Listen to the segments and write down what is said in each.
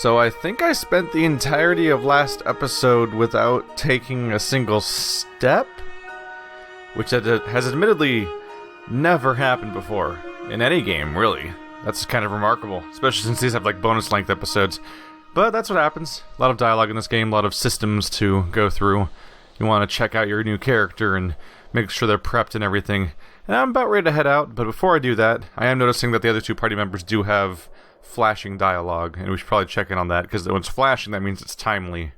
So I think I spent the entirety of last episode without taking a single step, which has admittedly never happened before, in any game, really. That's kind of remarkable, especially since these have like bonus length episodes. But that's what happens. A lot of dialogue in this game, a lot of systems to go through. You want to check out your new character and make sure they're prepped and everything. And I'm about ready to head out, but before I do that, I am noticing that the other two party members do have flashing dialogue, and we should probably check in on that, because when it's flashing, that means it's timely.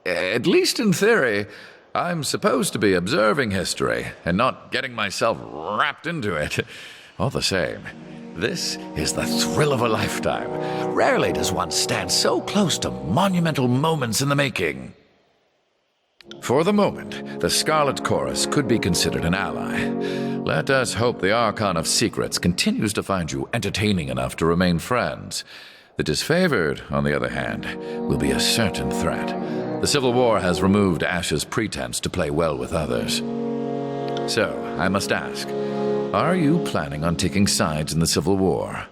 At least in theory, I'm supposed to be observing history, and not getting myself wrapped into it. All the same, this is the thrill of a lifetime. Rarely does one stand so close to monumental moments in the making. For the moment, the Scarlet Chorus could be considered an ally. Let us hope the Archon of Secrets continues to find you entertaining enough to remain friends. The disfavored, on the other hand, will be a certain threat. The Civil War has removed Ash's pretense to play well with others. So, I must ask, are you planning on taking sides in the Civil War?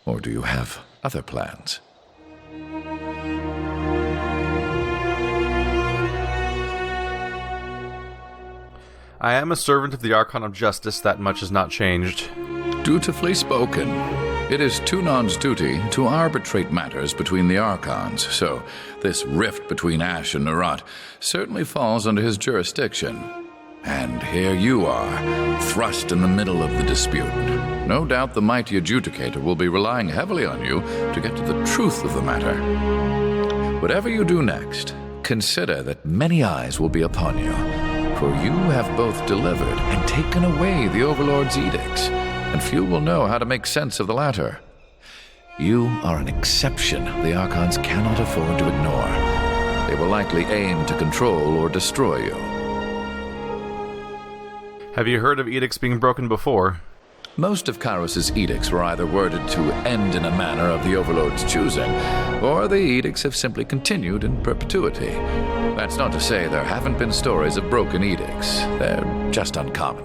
Or do you have other plans? I am a servant of the Archon of Justice, that much has not changed. Dutifully spoken. It is Tunon's duty to arbitrate matters between the Archons, so this rift between Ash and Narot certainly falls under his jurisdiction. And here you are, thrust in the middle of the dispute. No doubt the mighty adjudicator will be relying heavily on you to get to the truth of the matter. Whatever you do next, consider that many eyes will be upon you, for you have both delivered and taken away the Overlord's edicts, and few will know how to make sense of the latter. You are an exception the Archons cannot afford to ignore. They will likely aim to control or destroy you. Have you heard of edicts being broken before? Most of Kairos' edicts were either worded to end in a manner of the Overlord's choosing, or the edicts have simply continued in perpetuity. That's not to say there haven't been stories of broken edicts. They're just uncommon.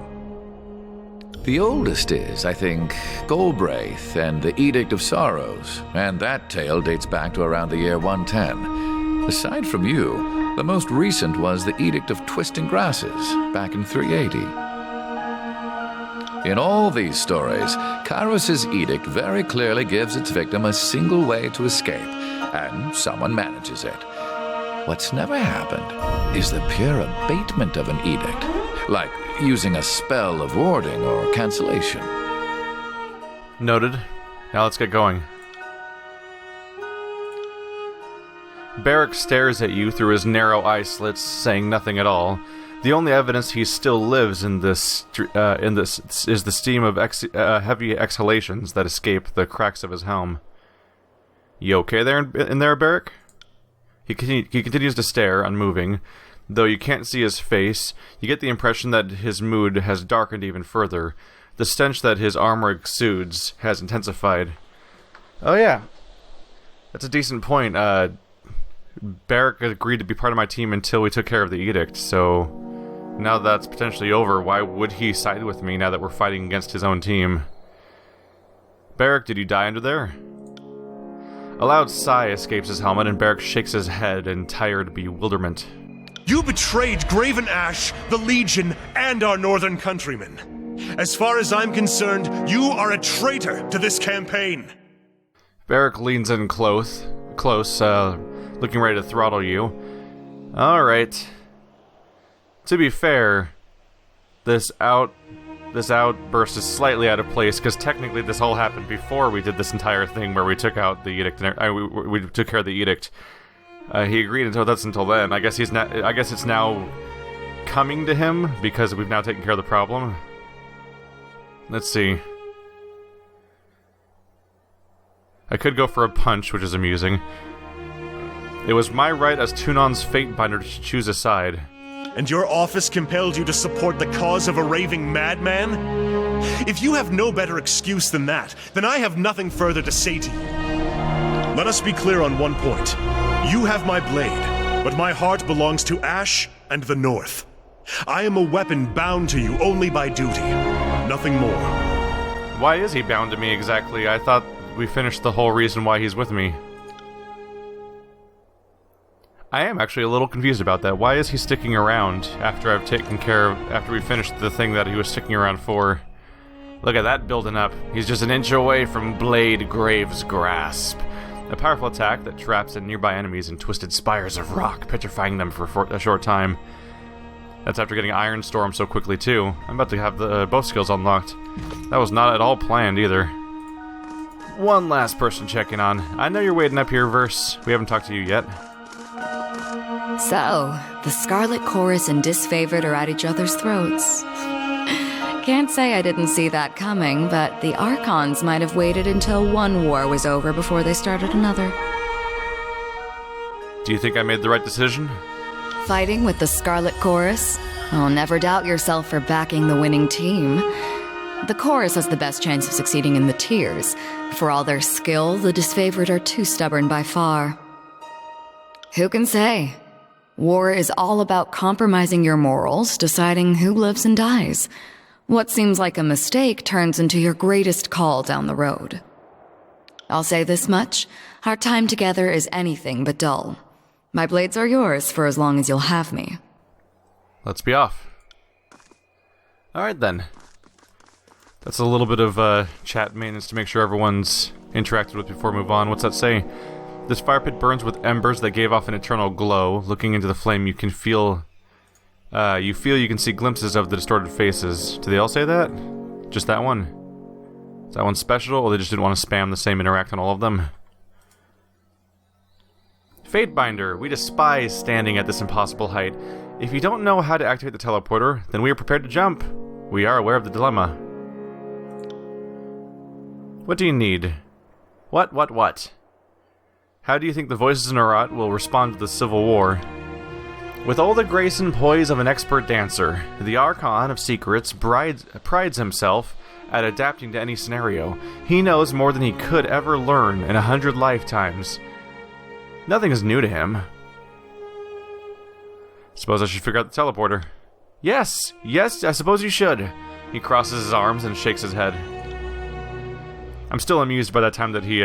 The oldest is, I think, Golbraith and the Edict of Sorrows, and that tale dates back to around the year 110. Aside from you, the most recent was the Edict of Twisting Grasses, back in 380. In all these stories, Kairos' edict very clearly gives its victim a single way to escape, and someone manages it. What's never happened is the pure abatement of an edict, like using a spell of warding or cancellation. Noted. Now let's get going. Barrack stares at you through his narrow eye slits, saying nothing at all. The only evidence he still lives in this is the steam of heavy exhalations that escape the cracks of his helm. You okay there in there, Barrack? He continues to stare, unmoving. Though you can't see his face, you get the impression that his mood has darkened even further. The stench that his armor exudes has intensified. Oh yeah, that's a decent point. Barrack agreed to be part of my team until we took care of the edict, so now that's potentially over, why would he side with me now that we're fighting against his own team? Barrack, did you die under there? A loud sigh escapes his helmet, and Barrack shakes his head in tired bewilderment. You betrayed Graven Ash, the Legion, and our northern countrymen. As far as I'm concerned, you are a traitor to this campaign. Barrack leans in close, looking ready to throttle you. Alright. To be fair, this outburst is slightly out of place, because technically this all happened before we did this entire thing where we took out the edict, we took care of the edict. He agreed until then. I guess it's now coming to him because we've now taken care of the problem. Let's see. I could go for a punch, which is amusing. It was my right as Tunon's Fatebinder to choose a side. And your office compelled you to support the cause of a raving madman? If you have no better excuse than that, then I have nothing further to say to you. Let us be clear on one point. You have my blade, but my heart belongs to Ash and the North. I am a weapon bound to you only by duty, nothing more. Why is he bound to me exactly? I thought we finished the whole reason why he's with me. I am actually a little confused about that. Why is he sticking around after we finished the thing that he was sticking around for? Look at that building up. He's just an inch away from Blade Grave's grasp. A powerful attack that traps in nearby enemies in twisted spires of rock, petrifying them for a short time. That's after getting Iron Storm so quickly too. I'm about to have both skills unlocked. That was not at all planned either. One last person checking on. I know you're waiting up here, Verse. We haven't talked to you yet. So, the Scarlet Chorus and Disfavored are at each other's throats. Can't say I didn't see that coming, but the Archons might have waited until one war was over before they started another. Do you think I made the right decision? Fighting with the Scarlet Chorus? Oh, never doubt yourself for backing the winning team. The Chorus has the best chance of succeeding in the tiers. For all their skill, the Disfavored are too stubborn by far. Who can say? War is all about compromising your morals, deciding who lives and dies. What seems like a mistake turns into your greatest call down the road. I'll say this much, our time together is anything but dull. My blades are yours for as long as you'll have me. Let's be off. Alright then. That's a little bit of chat maintenance to make sure everyone's interacted with before we move on. What's that say? This fire pit burns with embers that gave off an eternal glow. Looking into the flame, you can feel you can see glimpses of the distorted faces. Do they all say that? Just that one? Is that one special, or they just didn't want to spam the same interact on all of them? Fatebinder, we despise standing at this impossible height. If you don't know how to activate the teleporter, then we are prepared to jump. We are aware of the dilemma. What do you need? What? How do you think the voices in Arat will respond to the Civil War? With all the grace and poise of an expert dancer, the Archon of Secrets prides himself at adapting to any scenario. He knows more than he could ever learn in 100 lifetimes. Nothing is new to him. Suppose I should figure out the teleporter. Yes, I suppose you should. He crosses his arms and shakes his head. I'm still amused by that time that he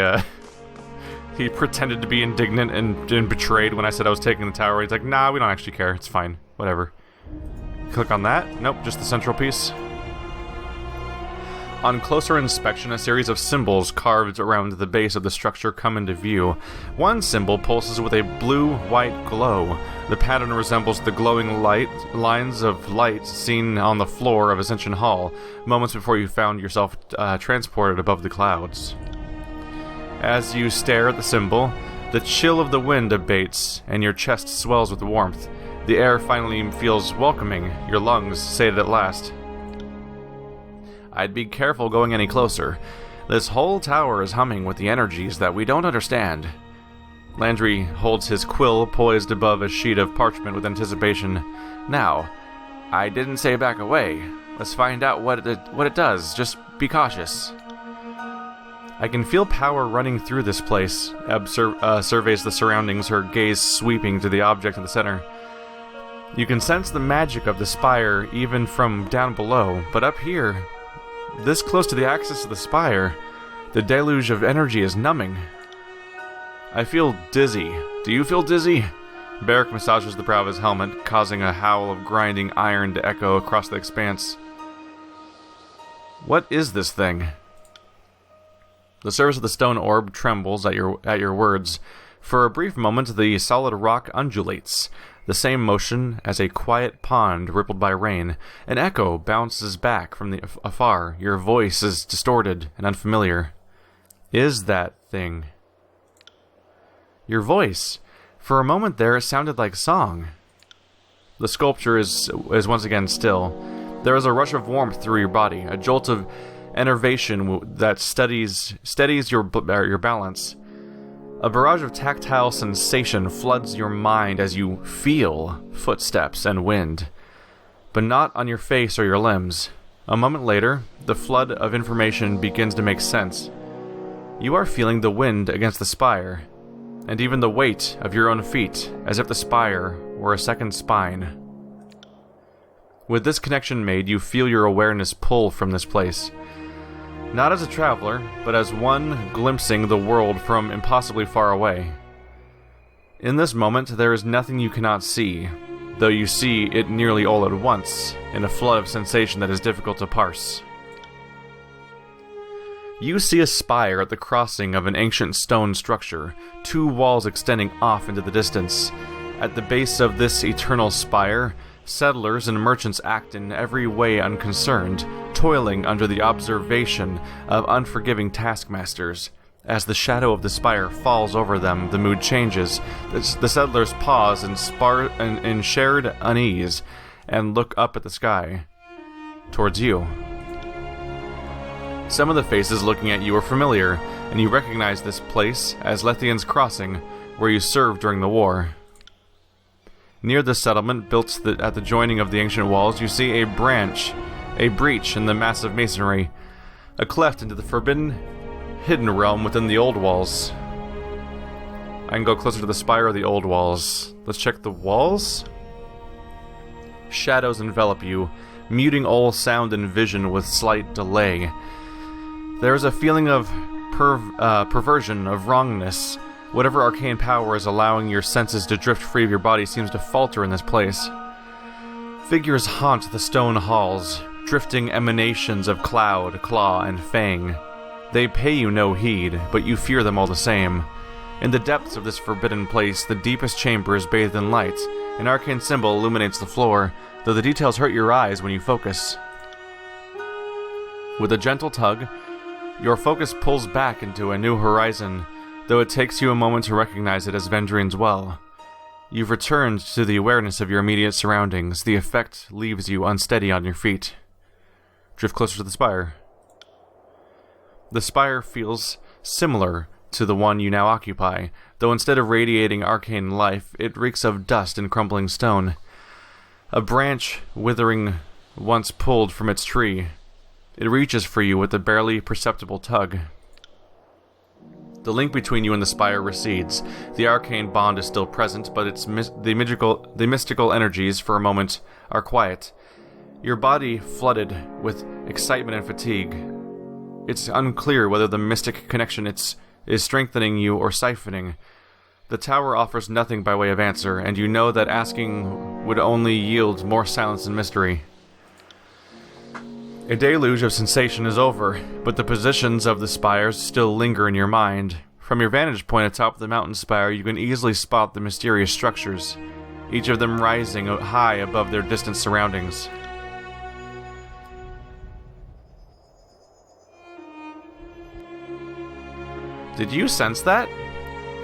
pretended to be indignant and betrayed when I said I was taking the tower. He's like, nah, we don't actually care. It's fine. Whatever. Click on that. Nope, just the central piece. On closer inspection, a series of symbols carved around the base of the structure come into view. One symbol pulses with a blue-white glow. The pattern resembles the glowing lines of light seen on the floor of Ascension Hall, moments before you found yourself transported above the clouds. As you stare at the symbol, the chill of the wind abates, and your chest swells with warmth. The air finally feels welcoming. Your lungs say it at last. I'd be careful going any closer. This whole tower is humming with the energies that we don't understand. Landry holds his quill poised above a sheet of parchment with anticipation. Now, I didn't say back away. Let's find out what it does. Just be cautious. I can feel power running through this place. Eb surveys the surroundings, her gaze sweeping to the object in the center. You can sense the magic of the spire even from down below, but up here, this close to the axis of the spire, the deluge of energy is numbing. I feel dizzy. Do you feel dizzy? Barrick massages the brow of his helmet, causing a howl of grinding iron to echo across the expanse. What is this thing? The surface of the stone orb trembles at your words. For a brief moment, the solid rock undulates, the same motion as a quiet pond rippled by rain. An echo bounces back from afar. Your voice is distorted and unfamiliar. Is that thing? Your voice. For a moment there, it sounded like song. The sculpture is once again still. There is a rush of warmth through your body, a jolt of enervation that steadies your balance. A barrage of tactile sensation floods your mind as you feel footsteps and wind, but not on your face or your limbs. A moment later, the flood of information begins to make sense. You are feeling the wind against the spire, and even the weight of your own feet, as if the spire were a second spine. With this connection made, you feel your awareness pull from this place. Not as a traveler, but as one glimpsing the world from impossibly far away. In this moment, there is nothing you cannot see, though you see it nearly all at once, in a flood of sensation that is difficult to parse. You see a spire at the crossing of an ancient stone structure, 2 walls extending off into the distance. At the base of this eternal spire, settlers and merchants act in every way unconcerned, toiling under the observation of unforgiving taskmasters. As the shadow of the spire falls over them, the mood changes. The settlers pause in shared unease and look up at the sky, towards you. Some of the faces looking at you are familiar, and you recognize this place as Lethian's Crossing, where you served during the war. Near the settlement, built at the joining of the ancient walls, you see a breach in the massive masonry, a cleft into the forbidden, hidden realm within the old walls. I can go closer to the spire of the old walls. Let's check the walls. Shadows envelop you, muting all sound and vision with slight delay. There is a feeling of perversion, of wrongness. Whatever arcane power is allowing your senses to drift free of your body seems to falter in this place. Figures haunt the stone halls, drifting emanations of cloud, claw, and fang. They pay you no heed, but you fear them all the same. In the depths of this forbidden place, the deepest chamber is bathed in light. An arcane symbol illuminates the floor, though the details hurt your eyes when you focus. With a gentle tug, your focus pulls back into a new horizon, though it takes you a moment to recognize it as Vendrian's well. You've returned to the awareness of your immediate surroundings. The effect leaves you unsteady on your feet. Drift closer to the spire. The spire feels similar to the one you now occupy, though instead of radiating arcane life, it reeks of dust and crumbling stone. A branch withering once pulled from its tree. It reaches for you with a barely perceptible tug. The link between you and the spire recedes. The arcane bond is still present, but the mystical energies for a moment are quiet. Your body flooded with excitement and fatigue. It's unclear whether the mystic connection is strengthening you or siphoning. The tower offers nothing by way of answer, and you know that asking would only yield more silence and mystery. A deluge of sensation is over, but the positions of the spires still linger in your mind. From your vantage point atop the mountain spire, you can easily spot the mysterious structures, each of them rising high above their distant surroundings. Did you sense that?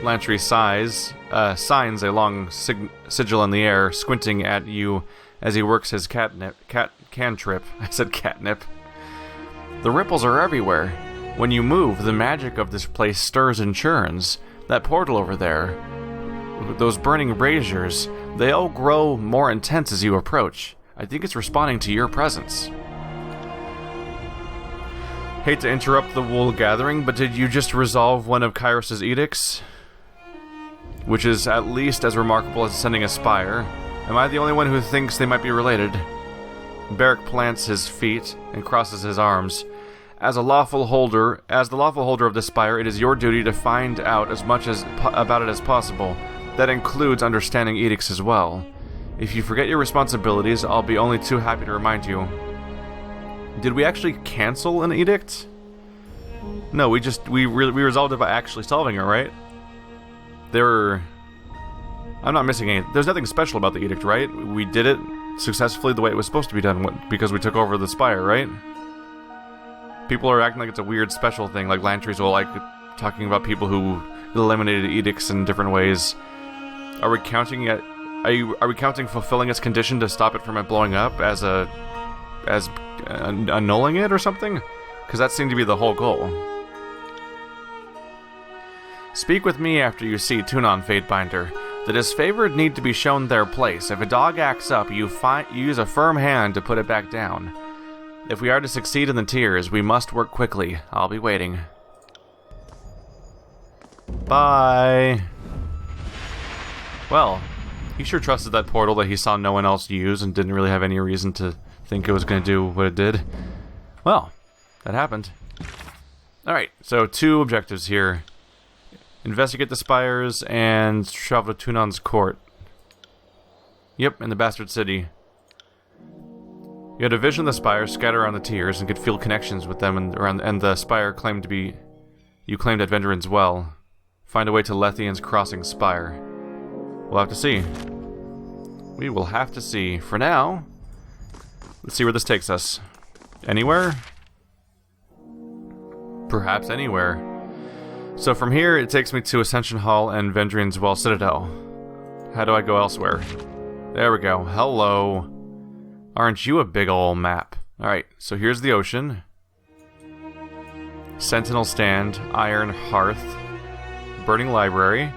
Lantry signs a long sigil in the air, squinting at you as he works his cantrip. I said catnip. The ripples are everywhere. When you move, the magic of this place stirs and churns. That portal over there, those burning braziers, they all grow more intense as you approach. I think it's responding to your presence. Hate to interrupt the wool gathering, but did you just resolve one of Kairos' edicts? Which is at least as remarkable as ascending a spire. Am I the only one who thinks they might be related? Beric plants his feet and crosses his arms. As the lawful holder of the spire, it is your duty to find out as much about it as possible. That includes understanding edicts as well. If you forget your responsibilities, I'll be only too happy to remind you. Did we actually cancel an edict? No, we resolved it by actually solving it, right? I'm not missing anything. There's nothing special about the edict, right? We did it successfully the way it was supposed to be done because we took over the spire, right? People are acting like it's a weird special thing, like Lantry's all like talking about people who eliminated edicts in different ways. Are we counting fulfilling its condition to stop it from blowing up as annulling it or something? Because that seemed to be the whole goal. Speak with me after you see Tunon, Fatebinder. The disfavored need to be shown their place. If a dog acts up, you use a firm hand to put it back down. If we are to succeed in the tiers, we must work quickly. I'll be waiting. Bye. Well, he sure trusted that portal that he saw no one else use and didn't really have any reason to think it was going to do what it did. Well, that happened. Alright, so 2 objectives here. Investigate the spires and travel to Tunon's court. Yep, in the Bastard City. You had a vision of the spires scatter around the tiers and could feel connections with them and the spire claimed to be... You claimed at Vendrian's Well. Find a way to Lethian's Crossing Spire. We'll have to see. We will have to see. For now, let's see where this takes us. Anywhere? Perhaps anywhere. So from here, it takes me to Ascension Hall and Vendrian's Well Citadel. How do I go elsewhere? There we go. Hello. Aren't you a big ol' map? Alright, so here's the ocean. Sentinel Stand, Iron Hearth, Burning Library,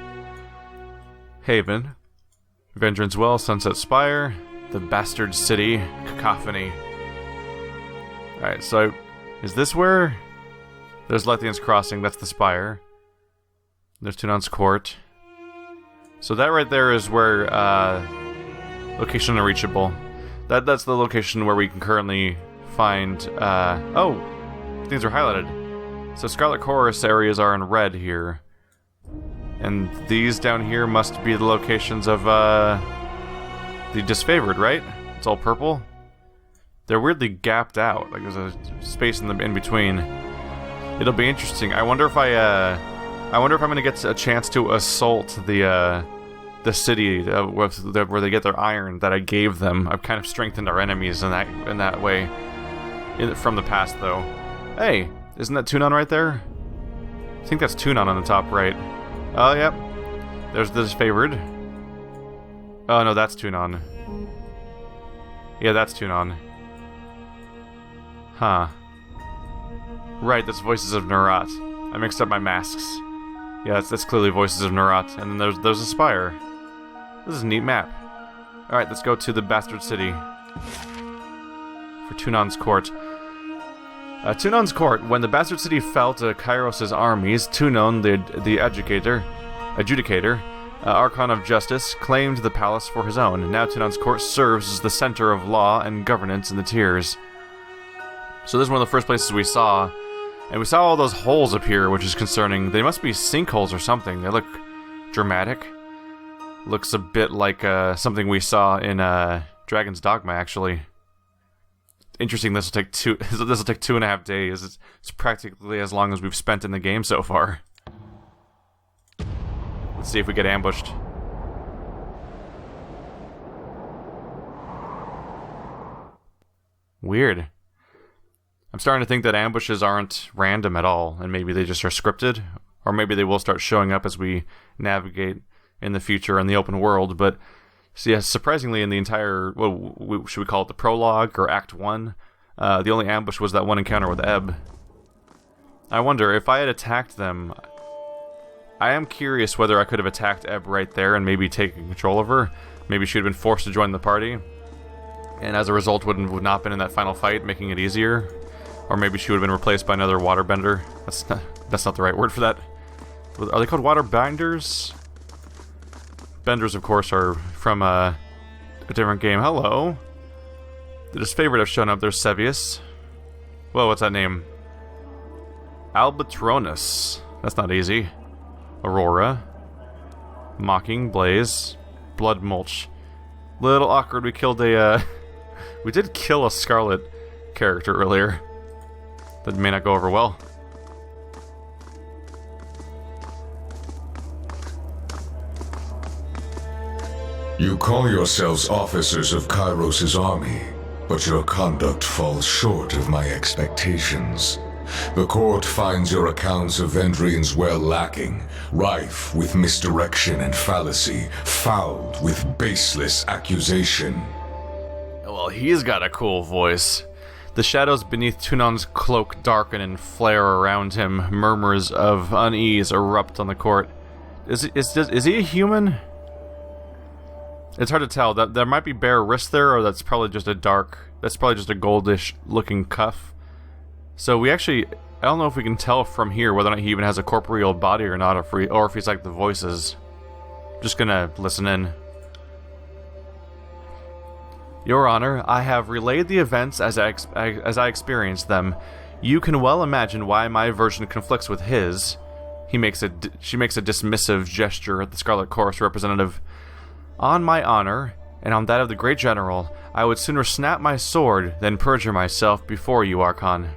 Haven, Vendrian's Well, Sunset Spire, the Bastard City, Cacophony. Alright, so is this where... There's Lethian's Crossing, that's the Spire. There's Tunon's Court. So that right there is where, location unreachable. That's the location where we can currently find, oh! Things are highlighted. So Scarlet Chorus areas are in red here. And these down here must be the locations of, the disfavored, right? It's all purple? They're weirdly gapped out, like there's a space in between. It'll be interesting. I wonder if I'm gonna get a chance to assault the city where they get their iron that I gave them. I've kind of strengthened our enemies in that way. From the past, though. Hey, isn't that Tunon right there? I think that's Tunon on the top right. Oh, yep. There's the disfavored. Oh no, that's Tunon. Yeah, that's Tunon. Huh. Right, that's Voices of Nerat. I mixed up my masks. Yeah, that's clearly Voices of Nerat. And then there's a spire. This is a neat map. Alright, let's go to the Bastard City. For Tunon's Court. Tunon's Court. When the Bastard City fell to Kairos' armies, Tunon, the adjudicator, Archon of Justice, claimed the palace for his own. Now Tunon's Court serves as the center of law and governance in the tiers. So this is one of the first places we saw. And we saw all those holes appear, which is concerning. They must be sinkholes or something. They look dramatic. Looks a bit like something we saw in Dragon's Dogma, actually. Interesting. This will take 2.5 days. It's practically as long as we've spent in the game so far. Let's see if we get ambushed. Weird. I'm starting to think that ambushes aren't random at all, and maybe they just are scripted, or maybe they will start showing up as we navigate in the future in the open world. But so yeah, surprisingly, in the entire, should we call it the prologue or Act 1, the only ambush was that one encounter with Ebb. I wonder if I had attacked them. I am curious whether I could have attacked Ebb right there and maybe taken control of her. Maybe she would have been forced to join the party, and as a result would not been in that final fight, making it easier. Or maybe she would have been replaced by another waterbender. That's not the right word for that. Are they called waterbinders? Benders, of course, are from a different game. Hello. The disfavored have shown up. There's Sevius. Whoa, what's that name? Albatronus. That's not easy. Aurora. Mocking, Blaze. Blood Mulch. Little awkward. We killed a, we did kill a Scarlet character earlier. That may not go over well. You call yourselves officers of Kairos' army, but your conduct falls short of my expectations. The court finds your accounts of Vendrian's Well lacking, rife with misdirection and fallacy, fouled with baseless accusation. Well, he's got a cool voice. The shadows beneath Tunon's cloak darken and flare around him. Murmurs of unease erupt on the court. Is he a human? It's hard to tell. That there might be bare wrists there, or that's probably just a goldish-looking cuff. So I don't know if we can tell from here whether or not he even has a corporeal body or not, or if he's like the voices. Just gonna listen in. Your Honor, I have relayed the events as I experienced them. You can well imagine why my version conflicts with his. She makes a dismissive gesture at the Scarlet Chorus representative. On my honor, and on that of the great general, I would sooner snap my sword than perjure myself before you, Archon.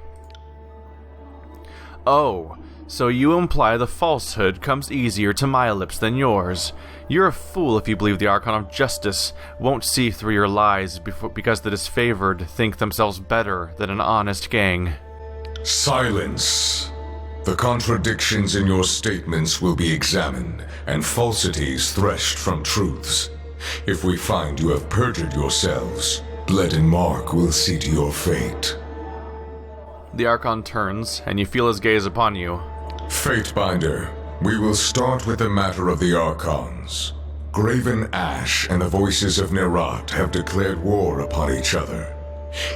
Oh, so you imply the falsehood comes easier to my lips than yours. You're a fool if you believe the Archon of Justice won't see through your lies because the disfavored think themselves better than an honest gang. Silence! The contradictions in your statements will be examined, and falsities threshed from truths. If we find you have perjured yourselves, Bled and Mark will see to your fate. The Archon turns, and you feel his gaze upon you. Fatebinder, we will start with the matter of the Archons. Graven Ash and the Voices of Nerat have declared war upon each other.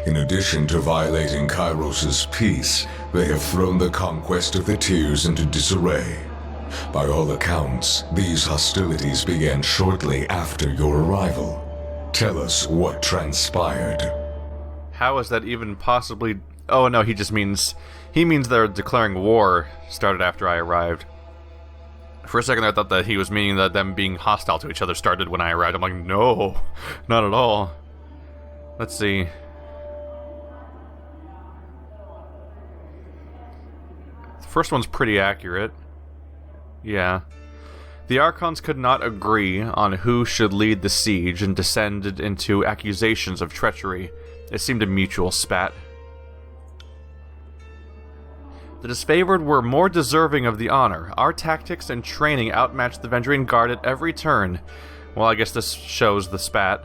In addition to violating Kairos' peace, they have thrown the conquest of the Tiers into disarray. By all accounts, these hostilities began shortly after your arrival. Tell us what transpired. How is that even possibly... Oh no, he means they're declaring war started after I arrived. For a second I thought that he was meaning that them being hostile to each other started when I arrived. I'm like, no, not at all. Let's see. The first one's pretty accurate. Yeah. The Archons could not agree on who should lead the siege and descended into accusations of treachery. It seemed a mutual spat. The disfavored were more deserving of the honor. Our tactics and training outmatched the Vendrian Guard at every turn. Well, I guess this shows the spat.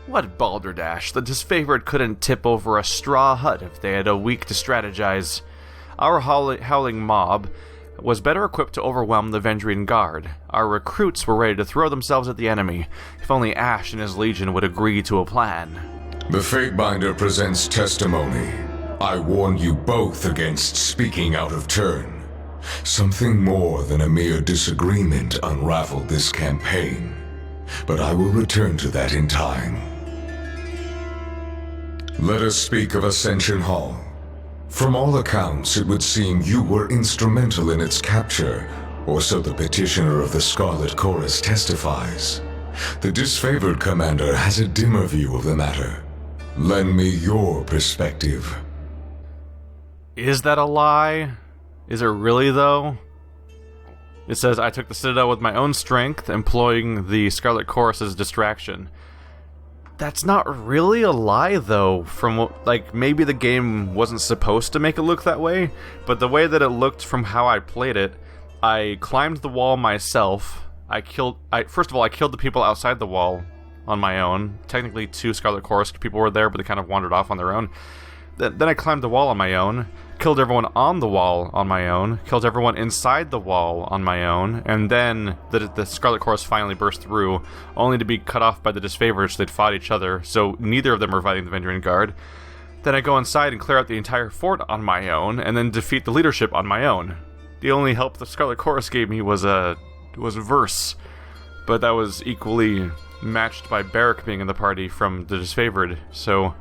What balderdash! The disfavored couldn't tip over a straw hut if they had a week to strategize. Our howling mob was better equipped to overwhelm the Vendrian Guard. Our recruits were ready to throw themselves at the enemy. If only Ash and his legion would agree to a plan. The Fatebinder presents testimony. I warn you both against speaking out of turn. Something more than a mere disagreement unraveled this campaign. But I will return to that in time. Let us speak of Ascension Hall. From all accounts, it would seem you were instrumental in its capture, or so the petitioner of the Scarlet Chorus testifies. The disfavored commander has a dimmer view of the matter. Lend me your perspective. Is that a lie? Is it really, though? It says, I took the Citadel with my own strength, employing the Scarlet Chorus's distraction. That's not really a lie, though, from what, like, maybe the game wasn't supposed to make it look that way, but the way that it looked from how I played it, I climbed the wall myself. First of all, I killed the people outside the wall on my own. Technically, 2 Scarlet Chorus people were there, but they kind of wandered off on their own. Then I climbed the wall on my own, killed everyone on the wall on my own, killed everyone inside the wall on my own, and then the Scarlet Chorus finally burst through, only to be cut off by the disfavored, so they'd fought each other, so neither of them were fighting the Vendrian Guard. Then I go inside and clear out the entire fort on my own, and then defeat the leadership on my own. The only help the Scarlet Chorus gave me was a verse, but that was equally matched by Beric being in the party from the disfavored, so...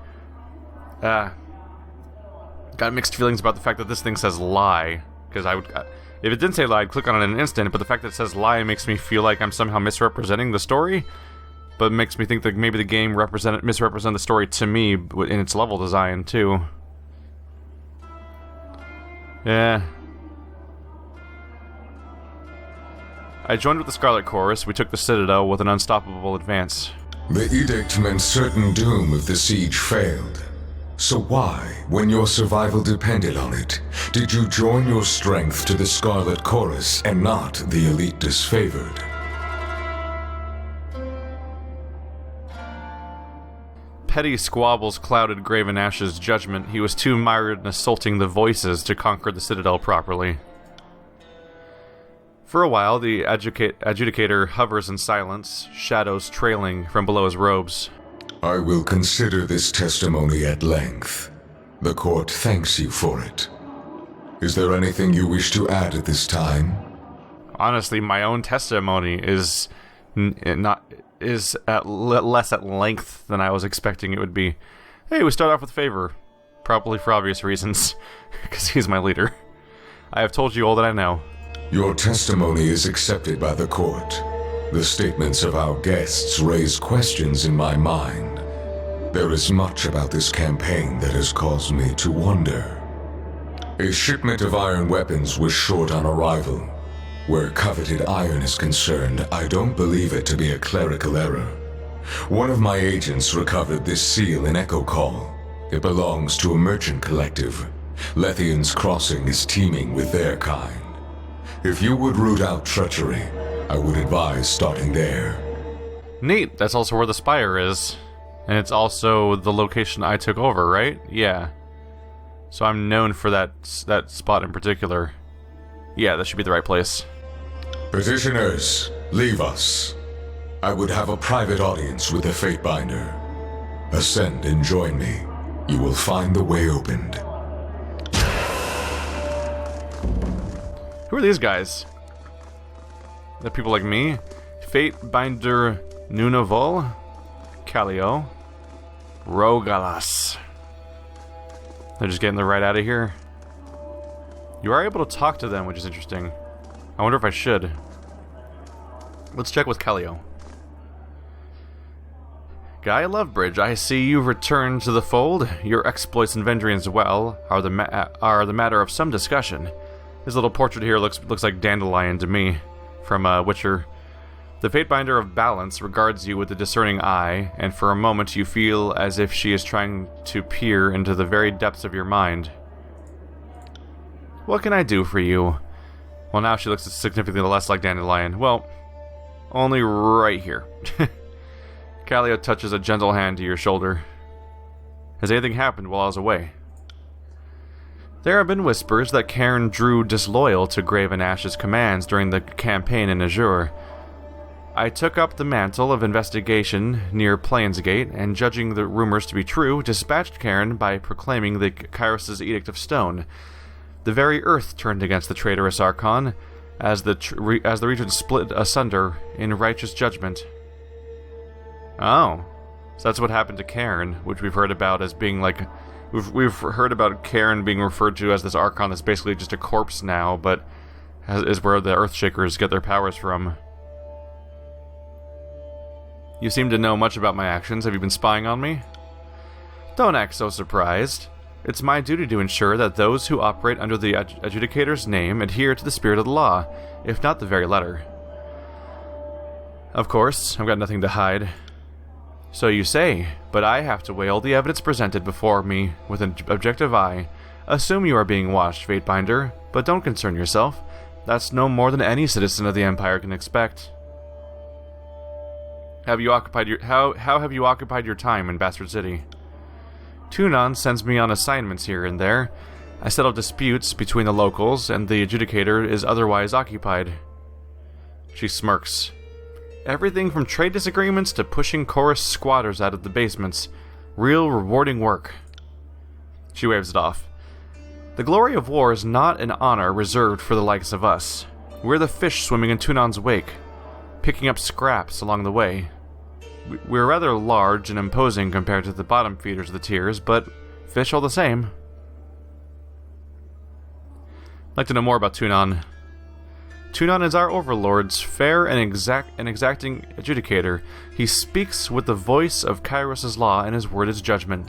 got mixed feelings about the fact that this thing says lie, because if it didn't say lie, I'd click on it in an instant, but the fact that it says lie makes me feel like I'm somehow misrepresenting the story, but makes me think that maybe the game misrepresented the story to me in its level design, too. Yeah. I joined with the Scarlet Chorus. We took the Citadel with an unstoppable advance. The edict meant certain doom if the siege failed. So why, when your survival depended on it, did you join your strength to the Scarlet Chorus and not the elite disfavored? Petty squabbles clouded Graven Ash's judgment. He was too mired in assaulting the Voices to conquer the Citadel properly. For a while, the adjudicator hovers in silence, shadows trailing from below his robes. I will consider this testimony at length. The court thanks you for it. Is there anything you wish to add at this time? Honestly, my own testimony is less at length than I was expecting it would be. Hey, we start off with favor. Probably for obvious reasons, because he's my leader. I have told you all that I know. Your testimony is accepted by the court. The statements of our guests raise questions in my mind. There is much about this campaign that has caused me to wonder. A shipment of iron weapons was short on arrival. Where coveted iron is concerned, I don't believe it to be a clerical error. One of my agents recovered this seal in Echo Call. It belongs to a merchant collective. Lethian's Crossing is teeming with their kind. If you would root out treachery, I would advise starting there. Neat, that's also where the spire is. And it's also the location I took over, right? Yeah. So I'm known for that spot in particular. Yeah, that should be the right place. Petitioners, leave us. I would have a private audience with the Fatebinder. Ascend and join me. You will find the way opened. Who are these guys? They're people like me? Fatebinder Nunavol? Callio? Rogalas. They're just getting the right out of here. You are able to talk to them, which is interesting. I wonder if I should. Let's check with Callio. Guy Lovebridge, I see you've returned to the fold. Your exploits in Vendrian as well are the matter of some discussion. This little portrait here looks like Dandelion to me, from Witcher. The Fatebinder of Balance regards you with a discerning eye, and for a moment you feel as if she is trying to peer into the very depths of your mind. What can I do for you? Well, now she looks significantly less like Dandelion. Well, only right here. Callio touches a gentle hand to your shoulder. Has anything happened while I was away? There have been whispers that Cairn drew disloyal to Graven Ash's commands during the campaign in Azure. I took up the mantle of investigation near Plainsgate, and judging the rumors to be true, dispatched Cairn by proclaiming the Kairos' Edict of Stone. The very earth turned against the traitorous Archon, as the region split asunder in righteous judgment. Oh, so that's what happened to Cairn, which we've heard about as being like... We've heard about Cairn being referred to as this Archon that's basically just a corpse now, but is where the Earthshakers get their powers from. You seem to know much about my actions. Have you been spying on me? Don't act so surprised. It's my duty to ensure that those who operate under the Adjudicator's name adhere to the spirit of the law, if not the very letter. Of course, I've got nothing to hide. So you say, but I have to weigh all the evidence presented before me with an objective eye. Assume you are being watched, Fatebinder, but don't concern yourself. That's no more than any citizen of the Empire can expect. How have you occupied your time in Bastard City? Tunon sends me on assignments here and there. I settle disputes between the locals, and the Adjudicator is otherwise occupied. She smirks. Everything from trade disagreements to pushing chorus squatters out of the basements. Real rewarding work. She waves it off. The glory of war is not an honor reserved for the likes of us. We're the fish swimming in Tunon's wake, picking up scraps along the way. We're rather large and imposing compared to the bottom feeders of the tiers, but fish all the same. I'd like to know more about Tunon. Tunon is our Overlord's fair and exacting adjudicator. He speaks with the voice of Kairos' law, and his word is judgment.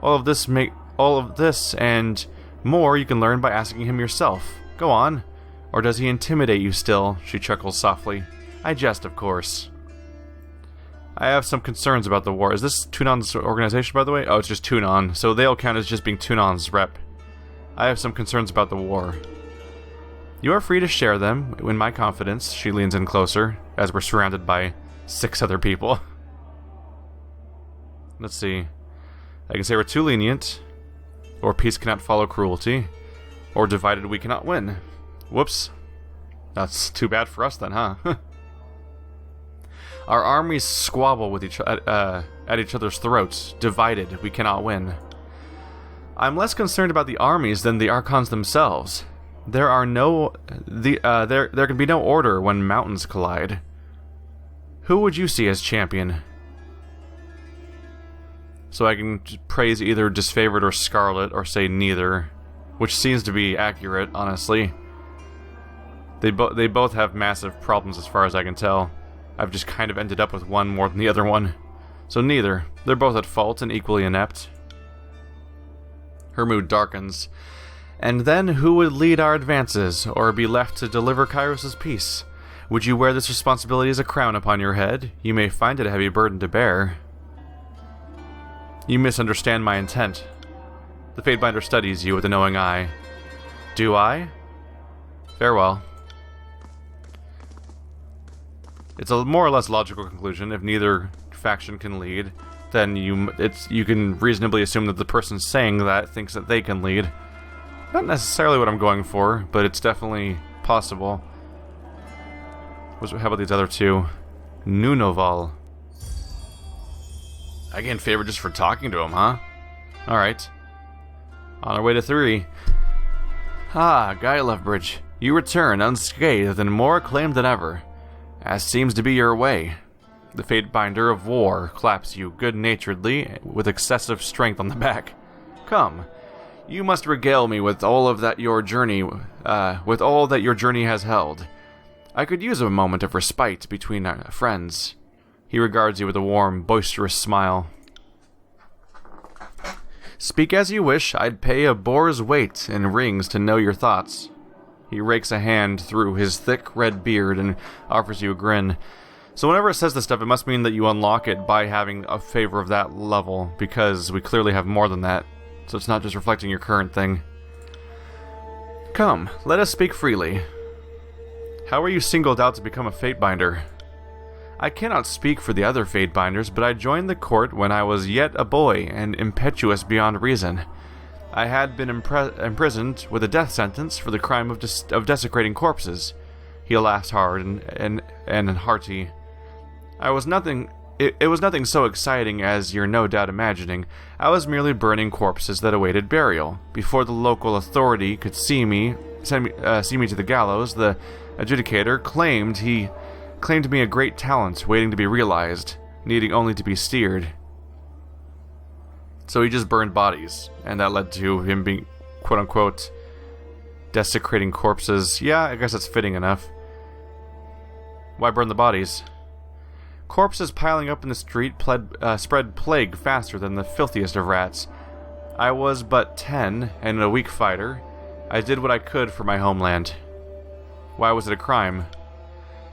All of this and more you can learn by asking him yourself. Go on. Or does he intimidate you still? She chuckles softly. I jest, of course. I have some concerns about the war. Is this Tunon's organization, by the way? Oh, it's just Tunon, so they'll count as just being Tunon's rep. I have some concerns about the war. You are free to share them in my confidence. She leans in closer, as we're surrounded by 6 other people. Let's see. I can say we're too lenient, or peace cannot follow cruelty, or divided we cannot win. Whoops. That's too bad for us then, huh? Our armies squabble with at each other's throats. Divided, we cannot win. I'm less concerned about the armies than the Archons themselves. There can be no order when mountains collide. Who would you see as champion? So I can praise either disfavored or scarlet, or say neither, which seems to be accurate, honestly. They both have massive problems as far as I can tell. I've just kind of ended up with one more than the other one. So neither. They're both at fault and equally inept. Her mood darkens. And then who would lead our advances, or be left to deliver Kairos' peace? Would you wear this responsibility as a crown upon your head? You may find it a heavy burden to bear. You misunderstand my intent. The Fatebinder studies you with a knowing eye. Do I? Farewell. It's a more or less logical conclusion. If neither faction can lead, then you can reasonably assume that the person saying that thinks that they can lead. Not necessarily what I'm going for, but it's definitely possible. How about these other two? Nunoval. I gain favor just for talking to him, huh? Alright. On our way to 3. Ah, Guy Lovebridge. You return unscathed and more acclaimed than ever. As seems to be your way. The Fatebinder of War claps you good-naturedly with excessive strength on the back. Come, you must regale me with all that your journey has held. I could use a moment of respite between our friends. He regards you with a warm, boisterous smile. Speak as you wish. I'd pay a boar's weight in rings to know your thoughts. He rakes a hand through his thick red beard and offers you a grin. So whenever it says this stuff, it must mean that you unlock it by having a favor of that level, because we clearly have more than that, so it's not just reflecting your current thing. Come, let us speak freely. How are you singled out to become a Fatebinder? I cannot speak for the other Fatebinders, but I joined the court when I was yet a boy and impetuous beyond reason. I had been imprisoned with a death sentence for the crime of desecrating corpses. He laughs hard and hearty. It was nothing so exciting as you're no doubt imagining. I was merely burning corpses that awaited burial. Before the local authority could see me to the gallows, the adjudicator claimed me a great talent waiting to be realized, needing only to be steered. So he just burned bodies, and that led to him being, quote-unquote, desecrating corpses. Yeah, I guess that's fitting enough. Why burn the bodies? Corpses piling up in the street spread plague faster than the filthiest of rats. I was but 10, and a weak fighter. I did what I could for my homeland. Why was it a crime?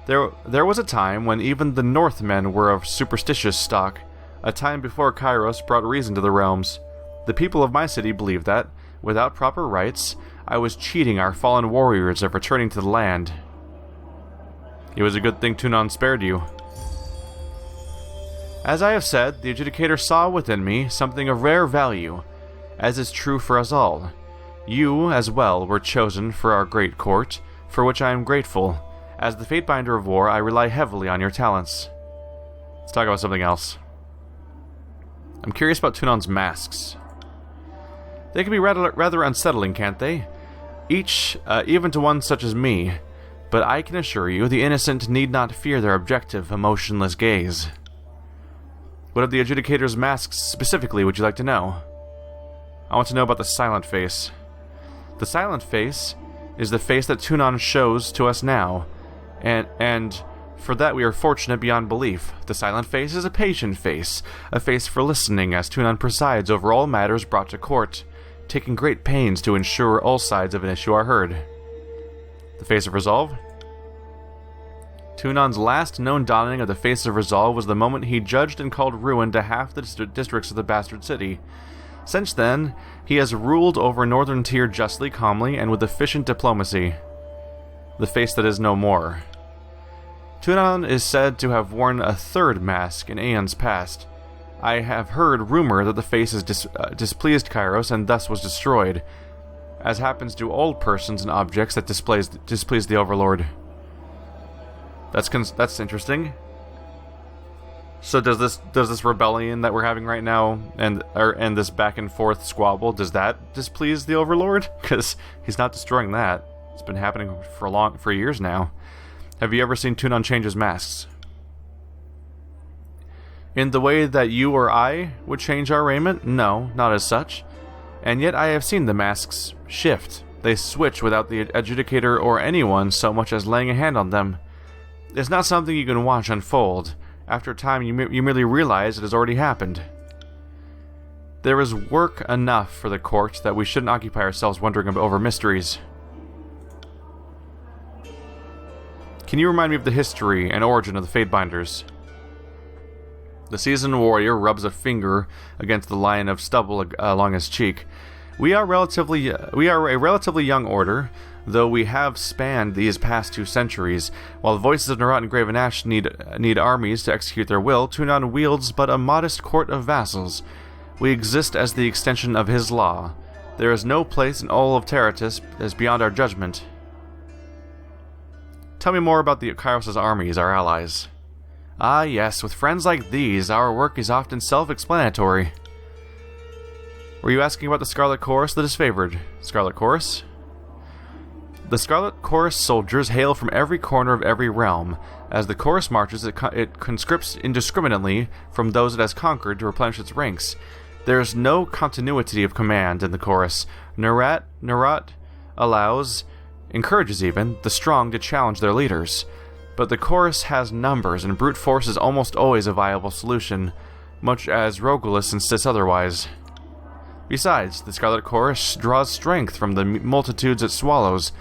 There was a time when even the Northmen were of superstitious stock, a time before Kairos brought reason to the realms. The people of my city believed that, without proper rites, I was cheating our fallen warriors of returning to the land. It was a good thing Tunon spared you. As I have said, the adjudicator saw within me something of rare value, as is true for us all. You, as well, were chosen for our great court, for which I am grateful. As the Fatebinder of War, I rely heavily on your talents. Let's talk about something else. I'm curious about Tunon's masks. They can be rather unsettling, can't they? Even to one such as me. But I can assure you, the innocent need not fear their objective, emotionless gaze. What of the adjudicator's masks specifically would you like to know? I want to know about the silent face. The silent face is the face that Tunon shows to us now, and for that we are fortunate beyond belief. The silent face is a patient face, a face for listening as Tunon presides over all matters brought to court, taking great pains to ensure all sides of an issue are heard. The face of resolve? Tunon's last known donning of the face of resolve was the moment he judged and called ruin to half the districts of the bastard city. Since then, he has ruled over Northern Tier justly, calmly, and with efficient diplomacy. The face that is no more. Tunon is said to have worn a third mask in aeons past. I have heard rumor that the face has displeased Kairos and thus was destroyed, as happens to all persons and objects that displease the Overlord. That's interesting. So does this rebellion that we're having right now and this back and forth squabble, does that displease the Overlord? Because he's not destroying that. It's been happening for years now. Have you ever seen Tunon change his masks? In the way that you or I would change our raiment? No, not as such. And yet I have seen the masks shift. They switch without the adjudicator or anyone so much as laying a hand on them. It's not something you can watch unfold. After a time, you merely realize it has already happened. There is work enough for the court that we shouldn't occupy ourselves wondering over mysteries. Can you remind me of the history and origin of the Fatebinders? The seasoned warrior rubs a finger against the line of stubble along his cheek. We are a relatively young order, though we have spanned these past 2 centuries. While the voices of Nerat and Graven Ash need armies to execute their will, Tunon wields but a modest court of vassals. We exist as the extension of his law. There is no place in all of Terratus that is beyond our judgment. Tell me more about the Kairos' armies, our allies. Ah yes, with friends like these, our work is often self-explanatory. Were you asking about the Scarlet Chorus, the disfavored? Scarlet Chorus? The Scarlet Chorus soldiers hail from every corner of every realm. As the chorus marches, it conscripts indiscriminately from those it has conquered to replenish its ranks. There is no continuity of command in the chorus. Nerat encourages even, the strong to challenge their leaders. But the chorus has numbers, and brute force is almost always a viable solution, much as Rogulis insists otherwise. Besides, the Scarlet Chorus draws strength from the multitudes it swallows.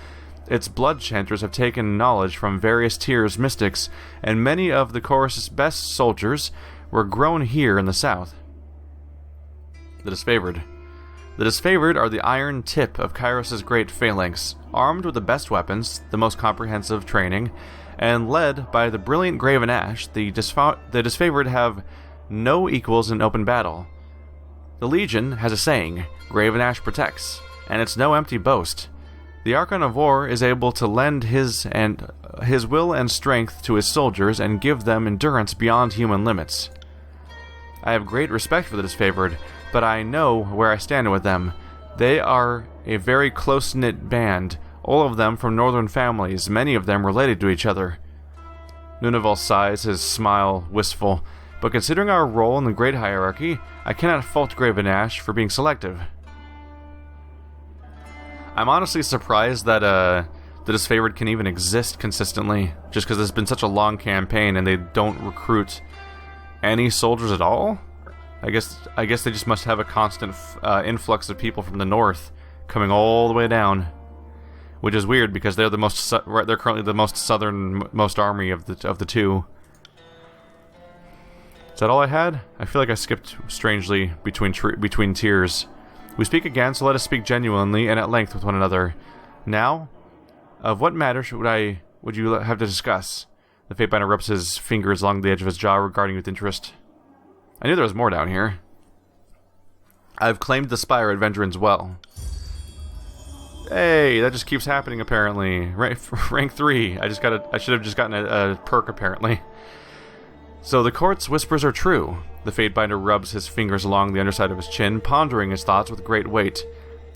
Its blood chanters have taken knowledge from various tiers mystics, and many of the chorus's best soldiers were grown here in the south. The disfavored. The disfavored are the iron tip of Kairos' great phalanx, armed with the best weapons, the most comprehensive training, and led by the brilliant Graven Ash. The disfavored have no equals in open battle. The Legion has a saying, Graven Ash protects, and it's no empty boast. The Archon of War is able to lend his will and strength to his soldiers and give them endurance beyond human limits. I have great respect for the disfavored, but I know where I stand with them. They are a very close-knit band, all of them from northern families, many of them related to each other. Nunavol sighs, his smile wistful, but considering our role in the Great Hierarchy, I cannot fault Graven Ash for being selective. I'm honestly surprised that the disfavored can even exist consistently, just because it's been such a long campaign and they don't recruit any soldiers at all. I guess they just must have a constant influx of people from the north coming all the way down, which is weird because they're they're currently the most southernmost army of the 2. Is that all I had? I feel like I skipped strangely between tiers. We speak again, so let us speak genuinely and at length with one another. Now, of what matter would you have to discuss? The Fatebinder rubs his fingers along the edge of his jaw, regarding with interest. I knew there was more down here. I've claimed the spire at Vendron's Well. Hey, that just keeps happening apparently. Rank 3. I should have just gotten a perk apparently. So the court's whispers are true. The Fatebinder rubs his fingers along the underside of his chin, pondering his thoughts with great weight.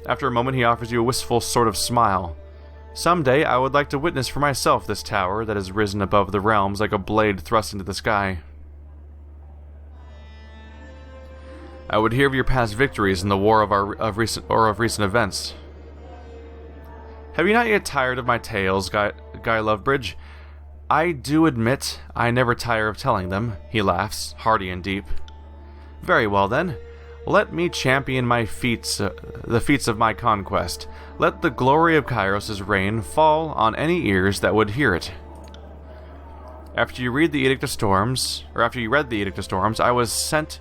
After a moment he offers you a wistful sort of smile. Someday I would like to witness for myself this tower that has risen above the realms like a blade thrust into the sky. I would hear of your past victories in the war of recent events. Have you not yet tired of my tales, Guy Lovebridge? I do admit I never tire of telling them, he laughs, hearty and deep. Very well then, let me champion my feats, the feats of my conquest. Let the glory of Kairos' reign fall on any ears that would hear it. After you read the Edict of Storms, I was sent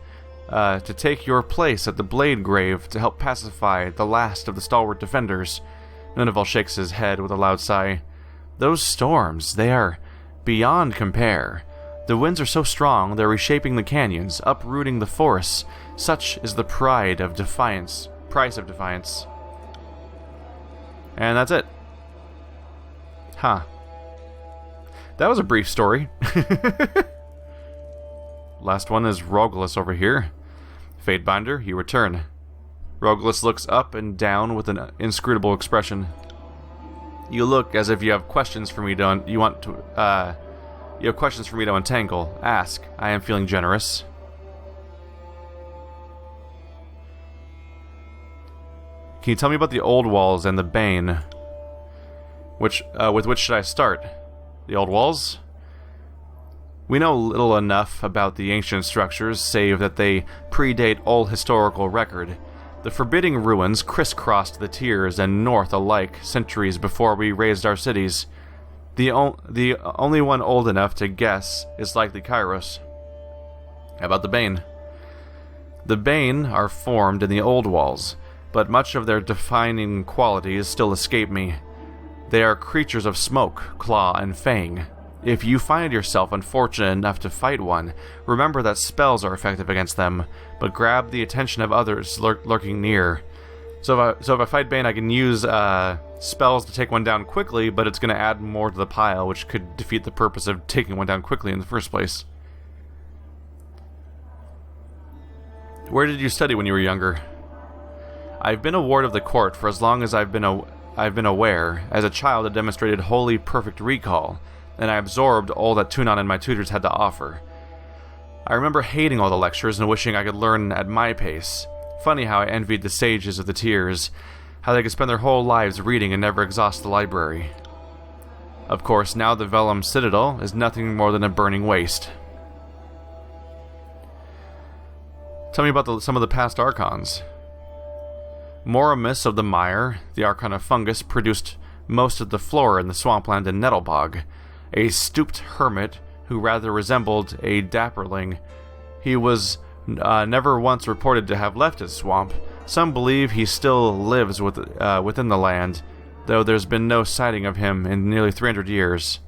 to take your place at the Blade Grave to help pacify the last of the stalwart defenders. Nunavol shakes his head with a loud sigh. Those storms, they are beyond compare. The winds are so strong, they're reshaping the canyons, uprooting the forests. Such is the price of defiance. And that's it. Huh. That was a brief story. Last one is Rogulis over here. Fatebinder, you return. Rogulis looks up and down with an inscrutable expression. You look as if you have questions for me to untangle. Ask. I am feeling generous. Can you tell me about the old walls and the Bane? With which should I start? The old walls? We know little enough about the ancient structures, save that they predate all historical record. The forbidding ruins crisscrossed the tiers and north alike centuries before we raised our cities. The only one old enough to guess is likely Kairos. How about the Bane? The Bane are formed in the old walls, but much of their defining qualities still escape me. They are creatures of smoke, claw, and fang. If you find yourself unfortunate enough to fight one, remember that spells are effective against them, but grab the attention of others lurking near. So if I fight Bane, I can use spells to take one down quickly, but it's going to add more to the pile, which could defeat the purpose of taking one down quickly in the first place. Where did you study when you were younger? I've been a ward of the court for as long as I've been aware. As a child, I demonstrated wholly perfect recall, and I absorbed all that Tunon and my tutors had to offer. I remember hating all the lectures and wishing I could learn at my pace. Funny how I envied the sages of the tiers, how they could spend their whole lives reading and never exhaust the library. Of course, now the Vellum Citadel is nothing more than a burning waste. Tell me about some of the past Archons. Moramus of the Mire, the Archon of Fungus, produced most of the flora in the swampland and nettlebog. A stooped hermit who rather resembled a dapperling. He was never once reported to have left his swamp. Some believe he still lives within the land, though there's been no sighting of him in nearly 300 years.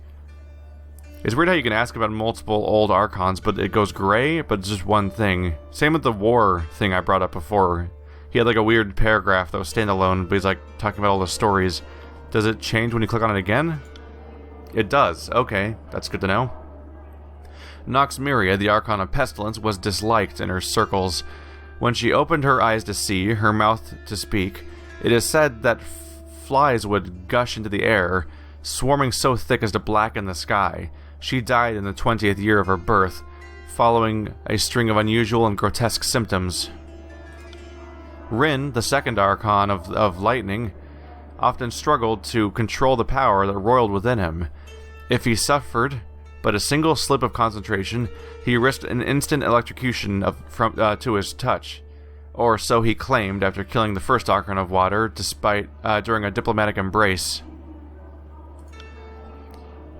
It's weird how you can ask about multiple old Archons, but it goes gray, but it's just one thing. Same with the war thing I brought up before. He had like a weird paragraph that was standalone, but he's like talking about all the stories. Does it change when you click on it again? It does. Okay, that's good to know. Nox Myria, the Archon of Pestilence, was disliked in her circles. When she opened her eyes to see, her mouth to speak, it is said that flies would gush into the air, swarming so thick as to blacken the sky. She died in the 20th year of her birth, following a string of unusual and grotesque symptoms. Rin, the second Archon of Lightning, often struggled to control the power that roiled within him. If he suffered but a single slip of concentration, he risked an instant electrocution to his touch, or so he claimed after killing the first Archon of Water during a diplomatic embrace.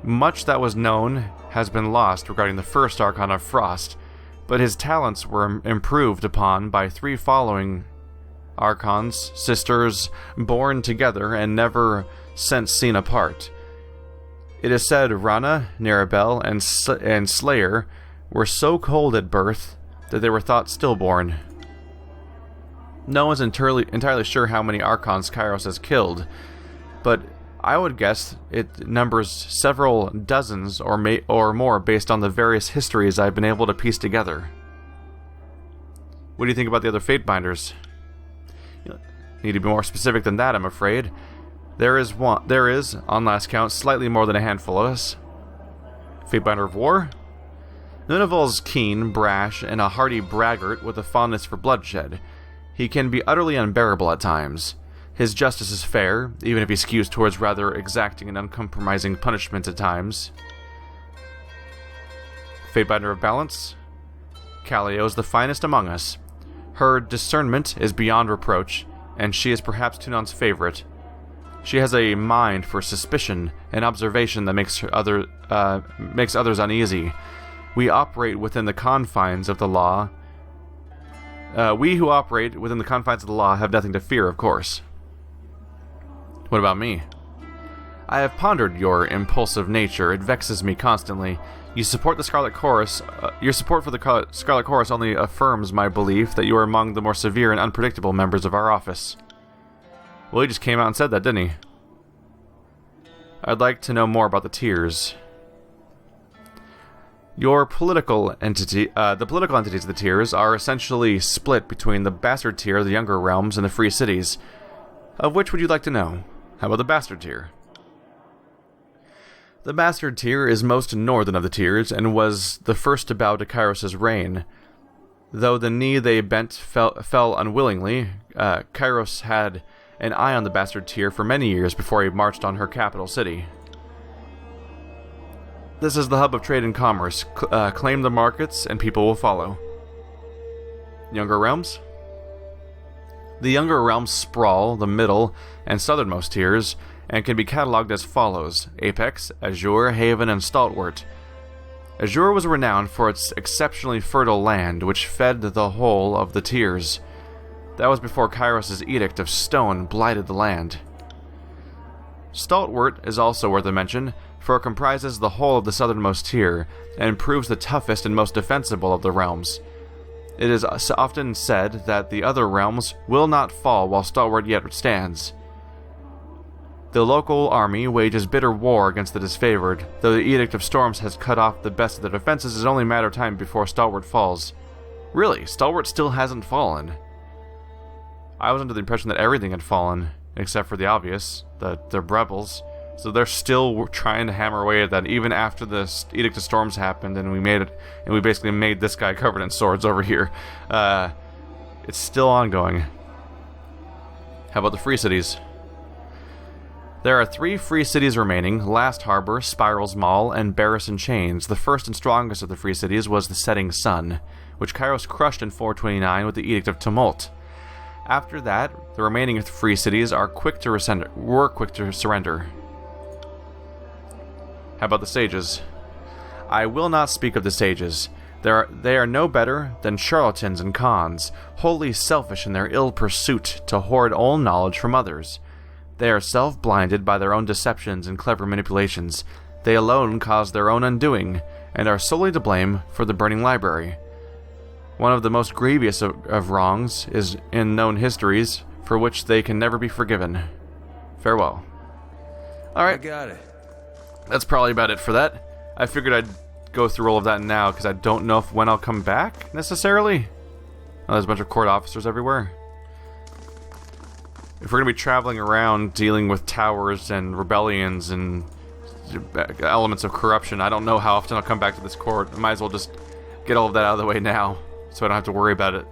Much that was known has been lost regarding the first Archon of Frost, but his talents were improved upon by 3 following Archons, sisters, born together and never since seen apart. It is said Rana, Narabel, and Slayer were so cold at birth that they were thought stillborn. No one's entirely sure how many Archons Kairos has killed, but I would guess it numbers several dozens or more based on the various histories I've been able to piece together. What do you think about the other Fatebinders? Need to be more specific than that, I'm afraid. There is, on last count, slightly more than a handful of us. Fatebinder of War? Nunavul's keen, brash, and a hardy braggart with a fondness for bloodshed. He can be utterly unbearable at times. His justice is fair, even if he skews towards rather exacting and uncompromising punishment at times. Fatebinder of Balance? Callio is the finest among us. Her discernment is beyond reproach, and she is perhaps Tunon's favorite. She has a mind for suspicion and observation that makes others uneasy. We operate within the confines of the law. We who operate within the confines of the law have nothing to fear, of course. What about me? I have pondered your impulsive nature. It vexes me constantly. You support the Scarlet Chorus. Your support for the Scarlet Chorus only affirms my belief that you are among the more severe and unpredictable members of our office. Well, he just came out and said that, didn't he? I'd like to know more about the tiers. Your political entity, the political entities of the tiers are essentially split between the Bastard tier, the Younger Realms, and the Free Cities. Of which would you like to know? How about the Bastard tier? The Bastard tier is most northern of the tiers, and was the first to bow to Kairos' reign. Though the knee they bent fell unwillingly, Kairos had an eye on the bastard tier for many years before he marched on her capital city. This is the hub of trade and commerce. Claim the markets and people will follow. Younger realms? The younger realms sprawl the middle and southernmost tiers and can be cataloged as follows: Apex, Azure, Haven, and Stalwart. Azure was renowned for its exceptionally fertile land, which fed the whole of the tiers. That was before Kairos' Edict of Stone blighted the land. Stalwart is also worth a mention, for it comprises the whole of the southernmost tier, and proves the toughest and most defensible of the realms. It is often said that the other realms will not fall while Stalwart yet stands. The local army wages bitter war against the disfavored. Though the Edict of Storms has cut off the best of their defenses, it's only a matter of time before Stalwart falls. Really, Stalwart still hasn't fallen. I was under the impression that everything had fallen, except for the obvious, the rebels. So they're still trying to hammer away at that, even after the Edict of Storms happened, and we basically made this guy covered in swords over here. It's still ongoing. How about the free cities? There are 3 free cities remaining: Last Harbor, Spiral's Mall, and Barris and Chains. The first and strongest of the free cities was the Setting Sun, which Kairos crushed in 429 with the Edict of Tumult. After that, the remaining free cities were quick to surrender. How about the sages? I will not speak of the sages. They are no better than charlatans and cons, wholly selfish in their ill pursuit to hoard all knowledge from others. They are self-blinded by their own deceptions and clever manipulations. They alone cause their own undoing, and are solely to blame for the burning library. One of the most grievous of wrongs is in known histories, for which they can never be forgiven. Farewell. Alright. I got it. That's probably about it for that. I figured I'd go through all of that now, because I don't know when I'll come back, necessarily. Oh, there's a bunch of court officers everywhere. If we're going to be traveling around dealing with towers and rebellions and elements of corruption, I don't know how often I'll come back to this court. I might as well just get all of that out of the way now, so I don't have to worry about it